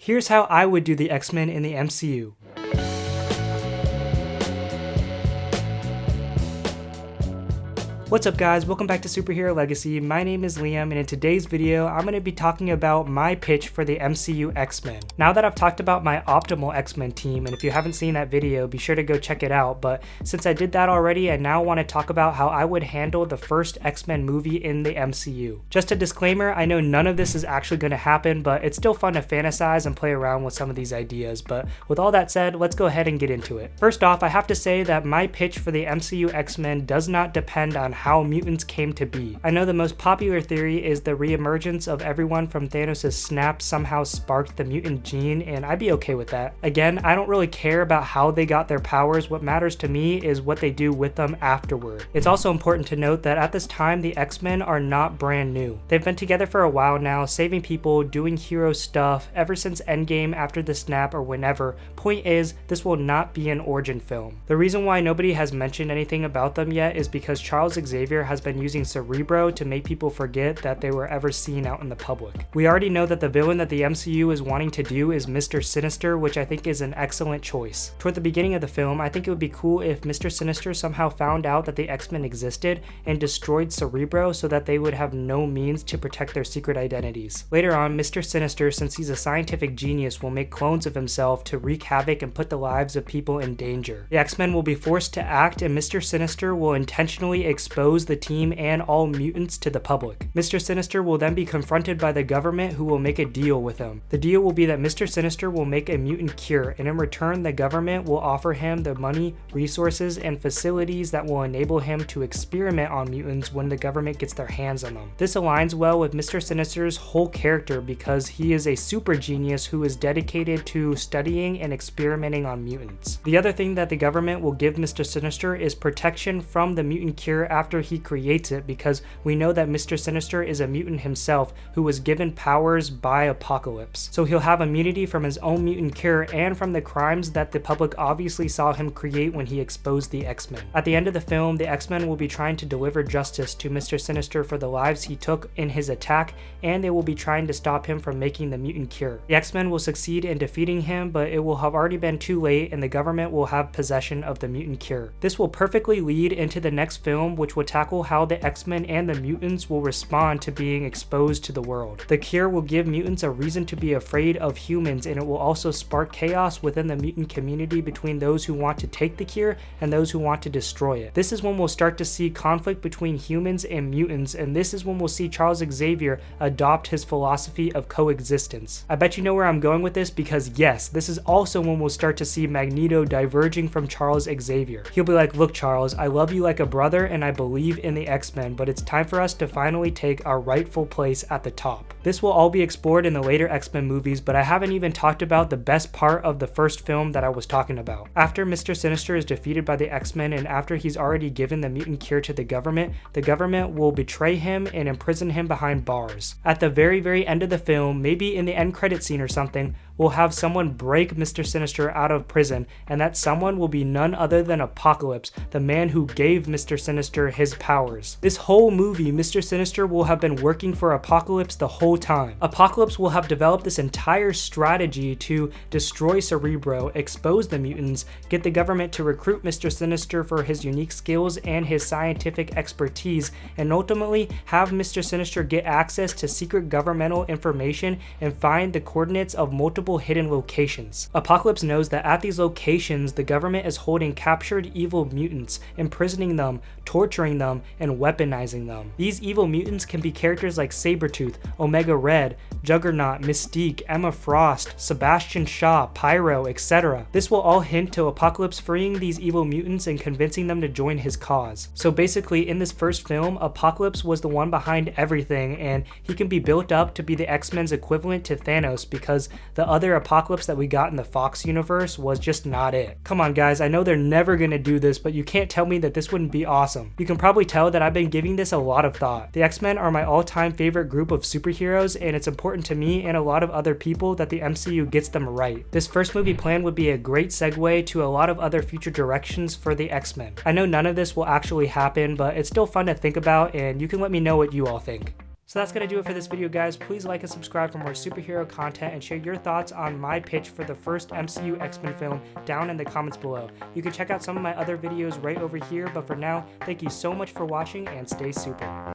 Here's how I would do the X-Men in the MCU. What's up guys, welcome back to Superhero Legacy. My name is Liam and in today's video I'm going to be talking about my pitch for the MCU X-Men. Now that I've talked about my optimal X-Men team, and if you haven't seen that video be sure to go check it out, but since I did that already I now want to talk about how I would handle the first X-Men movie in the MCU. Just a disclaimer, I know none of this is actually going to happen, but it's still fun to fantasize and play around with some of these ideas. But with all that said, let's go ahead and get into it. First off, I have to say that my pitch for the MCU X-Men does not depend on how mutants came to be. I know the most popular theory is the reemergence of everyone from Thanos' snap somehow sparked the mutant gene, and I'd be okay with that. Again, I don't really care about how they got their powers. What matters to me is what they do with them afterward. It's also important to note that at this time the X-Men are not brand new. They've been together for a while now, saving people, doing hero stuff ever since Endgame, after the snap, or whenever. Point is, this will not be an origin film. The reason why nobody has mentioned anything about them yet is because Charles Xavier has been using Cerebro to make people forget that they were ever seen out in the public. We already know that the villain that the MCU is wanting to do is Mr. Sinister, which I think is an excellent choice. Toward the beginning of the film, I think it would be cool if Mr. Sinister somehow found out that the X-Men existed and destroyed Cerebro so that they would have no means to protect their secret identities. Later on, Mr. Sinister, since he's a scientific genius, will make clones of himself to wreak havoc and put the lives of people in danger. The X-Men will be forced to act, and Mr. Sinister will intentionally expose the team and all mutants to the public. Mr. Sinister will then be confronted by the government, who will make a deal with him. The deal will be that Mr. Sinister will make a mutant cure, and in return the government will offer him the money, resources, and facilities that will enable him to experiment on mutants when the government gets their hands on them. This aligns well with Mr. Sinister's whole character because he is a super genius who is dedicated to studying and experimenting on mutants. The other thing that the government will give Mr. Sinister is protection from the mutant cure after he creates it, because we know that Mr. Sinister is a mutant himself who was given powers by Apocalypse. So he'll have immunity from his own mutant cure and from the crimes that the public obviously saw him create when he exposed the X-Men. At the end of the film, the X-Men will be trying to deliver justice to Mr. Sinister for the lives he took in his attack, and they will be trying to stop him from making the mutant cure. The X-Men will succeed in defeating him, but it will have already been too late and the government will have possession of the mutant cure. This will perfectly lead into the next film, which will tackle how the X-Men and the mutants will respond to being exposed to the world. The cure will give mutants a reason to be afraid of humans, and it will also spark chaos within the mutant community between those who want to take the cure and those who want to destroy it. This is when we'll start to see conflict between humans and mutants, and this is when we'll see Charles Xavier adopt his philosophy of coexistence. I bet you know where I'm going with this, because yes, this is also when we'll start to see Magneto diverging from Charles Xavier. He'll be like, look Charles, I love you like a brother and I believe in the X-Men, but it's time for us to finally take our rightful place at the top. This will all be explored in the later X-Men movies, but I haven't even talked about the best part of the first film that I was talking about. After Mr. Sinister is defeated by the X-Men and after he's already given the mutant cure to the government will betray him and imprison him behind bars. At the very end of the film, maybe in the end credit scene or something, we'll have someone break Mr. Sinister out of prison, and that someone will be none other than Apocalypse, the man who gave Mr. Sinister his powers. This whole movie, Mr. Sinister will have been working for Apocalypse the whole time. Apocalypse will have developed this entire strategy to destroy Cerebro, expose the mutants, get the government to recruit Mr. Sinister for his unique skills and his scientific expertise, and ultimately have Mr. Sinister get access to secret governmental information and find the coordinates of multiple hidden locations. Apocalypse knows that at these locations, the government is holding captured evil mutants, imprisoning them, torturing them, and weaponizing them. These evil mutants can be characters like Sabretooth, Omega Red, Juggernaut, Mystique, Emma Frost, Sebastian Shaw, Pyro, etc. This will all hint to Apocalypse freeing these evil mutants and convincing them to join his cause. So basically, in this first film, Apocalypse was the one behind everything, and he can be built up to be the X-Men's equivalent to Thanos, because the other Apocalypse that we got in the Fox universe was just not it. Come on guys, I know they're never gonna do this, but you can't tell me that this wouldn't be awesome. You can probably tell that I've been giving this a lot of thought. The X-Men are my all-time favorite group of superheroes, and it's important to me and a lot of other people that the MCU gets them right. This first movie plan would be a great segue to a lot of other future directions for the X-Men. I know none of this will actually happen, but it's still fun to think about, and you can let me know what you all think. So that's gonna do it for this video, guys. Please like and subscribe for more superhero content and share your thoughts on my pitch for the first MCU X-Men film down in the comments below. You can check out some of my other videos right over here, but for now, thank you so much for watching and stay super.